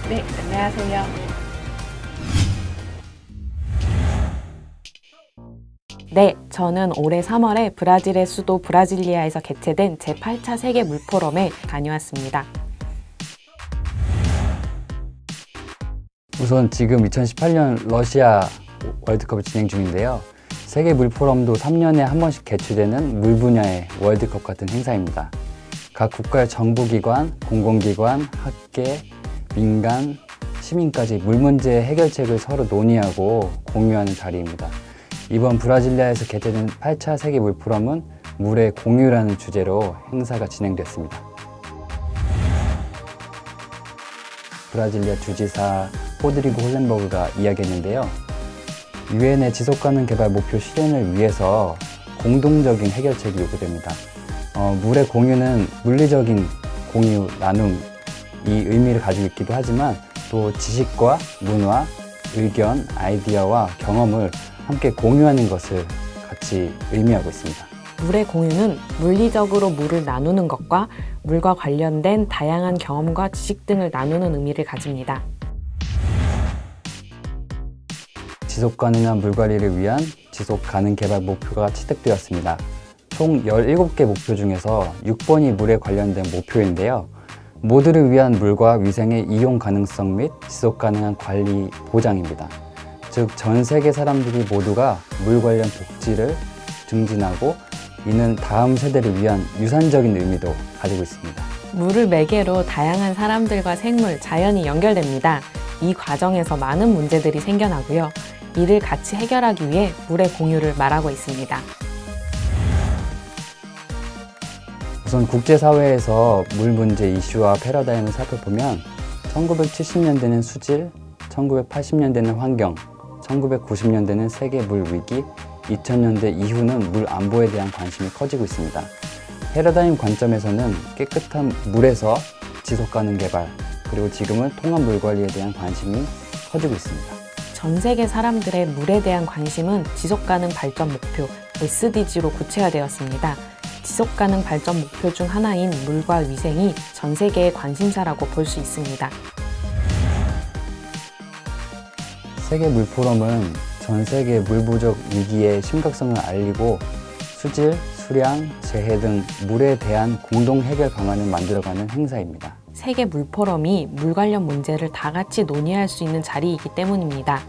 네, 안녕하세요. 네, 저는 올해 3월에 브라질의 수도 브라질리아에서 개최된 제8차 세계 물포럼에 다녀왔습니다. 우선 지금 2018년 러시아 월드컵이 진행 중인데요. 세계 물포럼도 3년에 한 번씩 개최되는 물 분야의 월드컵 같은 행사입니다. 각 국가의 정부기관, 공공기관, 학계, 민간, 시민까지 물 문제 해결책을 서로 논의하고 공유하는 자리입니다. 이번 브라질리아에서 개최된 8차 세계 물포럼은 물의 공유라는 주제로 행사가 진행됐습니다. 브라질리아 주지사 호드리고 홀렌버그가 이야기했는데요. 유엔의 지속가능 개발 목표 실현을 위해서 공동적인 해결책이 요구됩니다. 물의 공유는 물리적인 공유, 나눔, 이 의미를 가지고 있기도 하지만 또 지식과 문화, 의견, 아이디어와 경험을 함께 공유하는 것을 같이 의미하고 있습니다. 물의 공유는 물리적으로 물을 나누는 것과 물과 관련된 다양한 경험과 지식 등을 나누는 의미를 가집니다. 지속가능한 물관리를 위한 지속가능 개발 목표가 채택되었습니다. 총 17개 목표 중에서 6번이 물에 관련된 목표인데요. 모두를 위한 물과 위생의 이용 가능성 및 지속가능한 관리 보장입니다. 즉, 전 세계 사람들이 모두가 물 관련 복지를 증진하고 이는 다음 세대를 위한 유산적인 의미도 가지고 있습니다. 물을 매개로 다양한 사람들과 생물, 자연이 연결됩니다. 이 과정에서 많은 문제들이 생겨나고요. 이를 같이 해결하기 위해 물의 공유를 말하고 있습니다. 우선 국제사회에서 물 문제 이슈와 패러다임을 살펴보면 1970년대는 수질, 1980년대는 환경, 1990년대는 세계 물 위기, 2000년대 이후는 물 안보에 대한 관심이 커지고 있습니다. 패러다임 관점에서는 깨끗한 물에서 지속가능 개발, 그리고 지금은 통합 물 관리에 대한 관심이 커지고 있습니다. 전 세계 사람들의 물에 대한 관심은 지속가능 발전 목표 SDG로 구체화되었습니다. 지속가능 발전 목표 중 하나인 물과 위생이 전 세계의 관심사라고 볼 수 있습니다. 세계 물포럼은 전 세계 물 부족 위기의 심각성을 알리고 수질, 수량, 재해 등 물에 대한 공동 해결 방안을 만들어가는 행사입니다. 세계 물포럼이 물 관련 문제를 다 같이 논의할 수 있는 자리이기 때문입니다.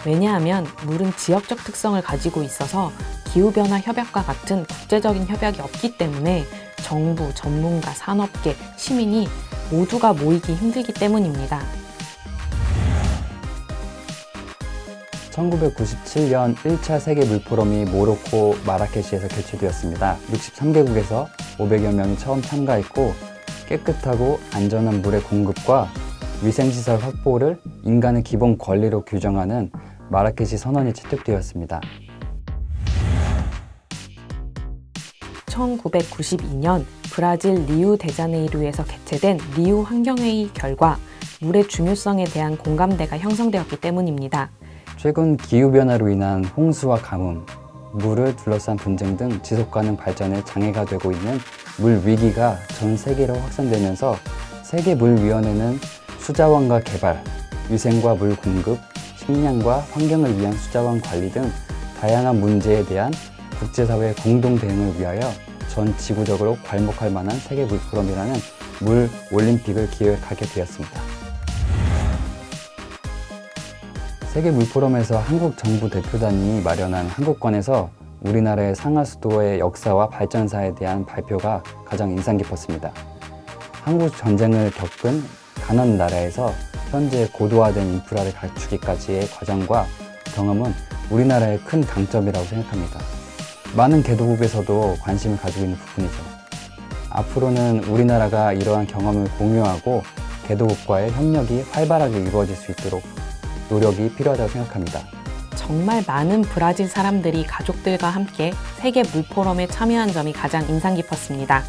왜냐하면 물은 지역적 특성을 가지고 있어서 기후변화 협약과 같은 국제적인 협약이 없기 때문에 정부, 전문가, 산업계, 시민이 모두가 모이기 힘들기 때문입니다. 1997년 1차 세계 물포럼이 모로코 마라케시에서 개최되었습니다. 63개국에서 500여 명이 처음 참가했고 깨끗하고 안전한 물의 공급과 위생시설 확보를 인간의 기본 권리로 규정하는 마라케시 선언이 채택되었습니다. 1992년 브라질 리우데자네이루에서 개최된 리우 환경회의 결과 물의 중요성에 대한 공감대가 형성되었기 때문입니다. 최근 기후변화로 인한 홍수와 가뭄, 물을 둘러싼 분쟁 등 지속가능 발전에 장애가 되고 있는 물 위기가 전 세계로 확산되면서 세계물위원회는 수자원과 개발, 위생과 물 공급, 식량과 환경을 위한 수자원 관리 등 다양한 문제에 대한 국제사회의 공동 대응을 위하여 전 지구적으로 괄목할 만한 세계 물포럼이라는 물 올림픽을 기획하게 되었습니다. 세계 물포럼에서 한국 정부 대표단이 마련한 한국관에서 우리나라의 상하수도의 역사와 발전사에 대한 발표가 가장 인상 깊었습니다. 한국 전쟁을 겪은 가난한 나라에서 현재 고도화된 인프라를 갖추기까지의 과정과 경험은 우리나라의 큰 강점이라고 생각합니다. 많은 개도국에서도 관심을 가지고 있는 부분이죠. 앞으로는 우리나라가 이러한 경험을 공유하고 개도국과의 협력이 활발하게 이루어질 수 있도록 노력이 필요하다고 생각합니다. 정말 많은 브라질 사람들이 가족들과 함께 세계 물 포럼에 참여한 점이 가장 인상 깊었습니다.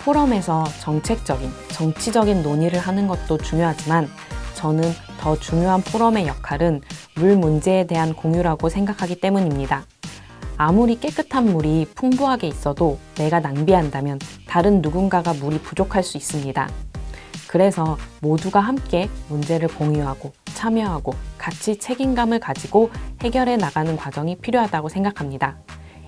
포럼에서 정책적인, 정치적인 논의를 하는 것도 중요하지만 저는 더 중요한 포럼의 역할은 물 문제에 대한 공유라고 생각하기 때문입니다. 아무리 깨끗한 물이 풍부하게 있어도 내가 낭비한다면 다른 누군가가 물이 부족할 수 있습니다. 그래서 모두가 함께 문제를 공유하고 참여하고 같이 책임감을 가지고 해결해 나가는 과정이 필요하다고 생각합니다.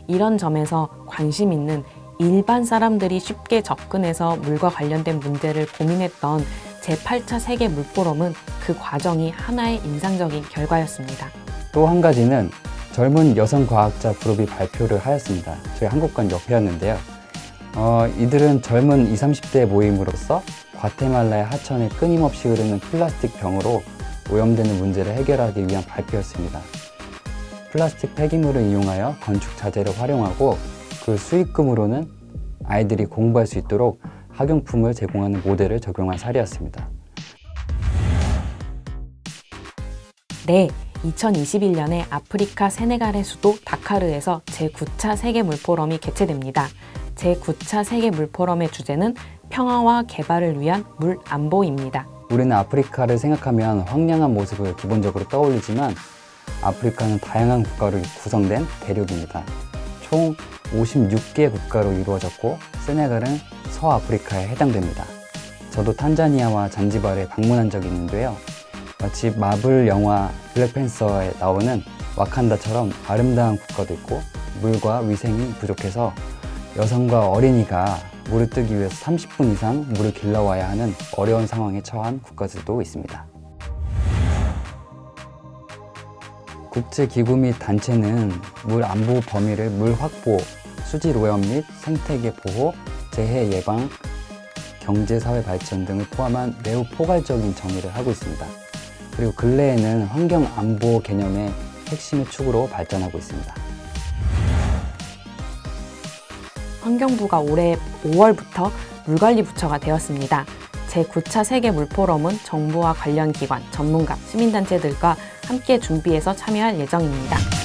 이런 점에서 관심 있는 일반 사람들이 쉽게 접근해서 물과 관련된 문제를 고민했던 제8차 세계 물포럼은 그 과정이 하나의 인상적인 결과였습니다. 또 한 가지는 젊은 여성 과학자 그룹이 발표를 하였습니다. 저희 한국관 옆이었는데요. 이들은 젊은 20, 30대 모임으로서 과테말라의 하천에 끊임없이 흐르는 플라스틱 병으로 오염되는 문제를 해결하기 위한 발표였습니다. 플라스틱 폐기물을 이용하여 건축 자재를 활용하고 그 수익금으로는 아이들이 공부할 수 있도록 학용품을 제공하는 모델을 적용한 사례였습니다. 네, 2021년에 아프리카 세네갈의 수도 다카르에서 제9차 세계 물포럼이 개최됩니다. 제9차 세계 물포럼의 주제는 평화와 개발을 위한 물 안보입니다. 우리는 아프리카를 생각하면 황량한 모습을 기본적으로 떠올리지만 아프리카는 다양한 국가로 구성된 대륙입니다. 총 56개 국가로 이루어졌고 세네갈은 서아프리카에 해당됩니다. 저도 탄자니아와 잔지바르에 방문한 적이 있는데요. 마치 마블 영화 블랙팬서에 나오는 와칸다처럼 아름다운 국가도 있고 물과 위생이 부족해서 여성과 어린이가 물을 뜨기 위해서 30분 이상 물을 길러와야 하는 어려운 상황에 처한 국가들도 있습니다. 국제기구 및 단체는 물 안보 범위를 물 확보, 수질 오염 및 생태계 보호, 재해 예방, 경제 사회 발전 등을 포함한 매우 포괄적인 정의를 하고 있습니다. 그리고 근래에는 환경 안보 개념의 핵심의 축으로 발전하고 있습니다. 환경부가 올해 5월부터 물관리부처가 되었습니다. 제9차 세계 물포럼은 정부와 관련 기관, 전문가, 시민단체들과 함께 준비해서 참여할 예정입니다.